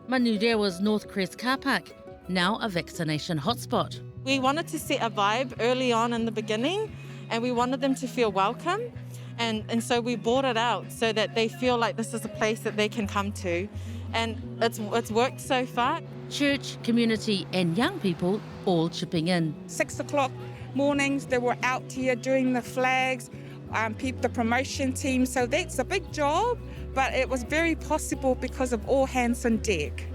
Manurewa's North Crest car park, now a vaccination hotspot. We wanted to set a vibe early on in the beginning, and we wanted them to feel welcome. And so we brought it out so that they feel like this is a place that they can come to. And it's worked so far. Church, community and young people all chipping in. 6 o'clock mornings, they were out here doing the flags, the promotion team. So that's a big job, but it was very possible because of all hands on deck.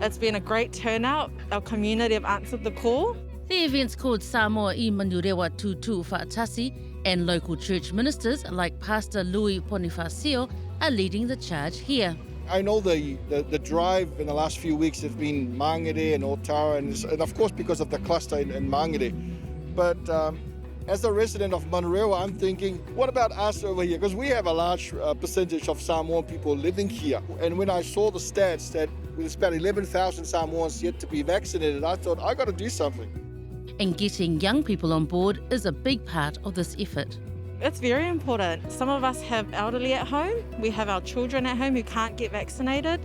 It's been a great turnout. Our community have answered the call. The event's called Samoa I Manurewa Tutu Fa'atasi, and local church ministers like Pastor Louis Bonifacio are leading the charge here. I know the drive in the last few weeks have been Mangere and Otara, and of course because of the cluster in Mangere. But as a resident of Manurewa, I'm thinking, what about us over here? Because we have a large percentage of Samoan people living here. And when I saw the stats that there's about 11,000 Samoans yet to be vaccinated, I thought, I got to do something. And getting young people on board is a big part of this effort. It's very important. Some of us have elderly at home. We have our children at home who can't get vaccinated.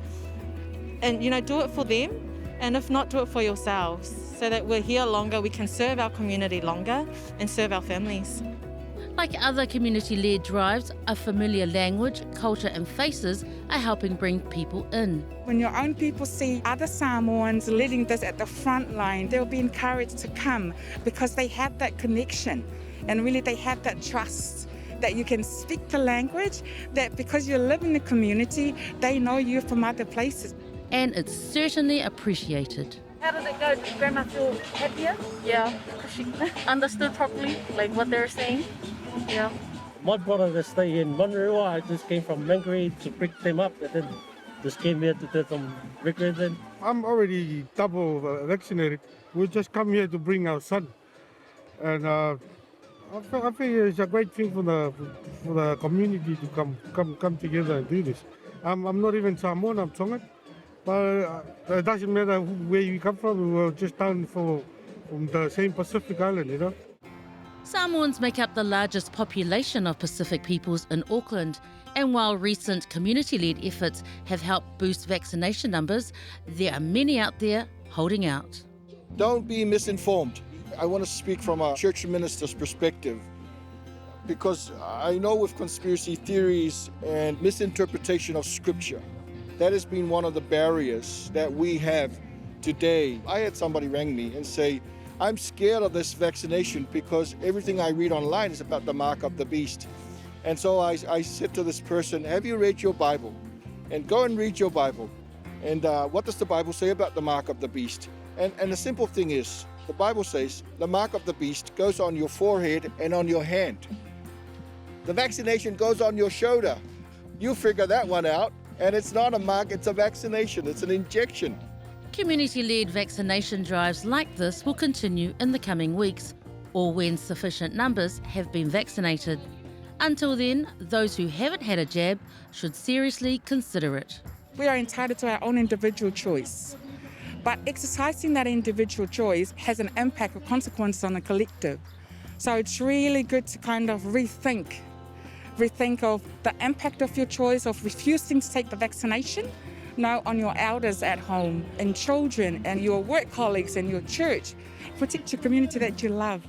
And, do it for them. And if not, do it for yourselves so that we're here longer, we can serve our community longer and serve our families. Like other community-led drives, a familiar language, culture and faces are helping bring people in. When your own people see other Samoans leading this at the front line, they'll be encouraged to come because they have that connection and really they have that trust that you can speak the language, that because you live in the community, they know you from other places. And it's certainly appreciated. How did it go? Did Grandma feel happier? Yeah, because she understood properly, like what they were saying. Yeah. My brother that stay in Manurewa, I just came from Mangere to pick them up and then just came here to do some recreation. I'm already double vaccinated. We just come here to bring our son. And I think it's a great thing for the community to come together and do this. I'm not even Samoan, I'm Tongan. But it doesn't matter where you come from, we were just down from the same Pacific Island, Samoans make up the largest population of Pacific peoples in Auckland, and while recent community-led efforts have helped boost vaccination numbers, there are many out there holding out. Don't be misinformed. I want to speak from a church minister's perspective, because I know with conspiracy theories and misinterpretation of scripture, that has been one of the barriers that we have today. I had somebody ring me and say, I'm scared of this vaccination because everything I read online is about the mark of the beast. And so I said to this person, have you read your Bible? And go and read your Bible. And what does the Bible say about the mark of the beast? And the simple thing is, the Bible says the mark of the beast goes on your forehead and on your hand. The vaccination goes on your shoulder. You figure that one out. And it's not a mark, it's a vaccination, it's an injection. Community-led vaccination drives like this will continue in the coming weeks, or when sufficient numbers have been vaccinated. Until then, those who haven't had a jab should seriously consider it. We are entitled to our own individual choice, but exercising that individual choice has an impact or consequence on the collective. So it's really good to kind of rethink of the impact of your choice of refusing to take the vaccination now on your elders at home and children and your work colleagues and your church. Protect your community that you love.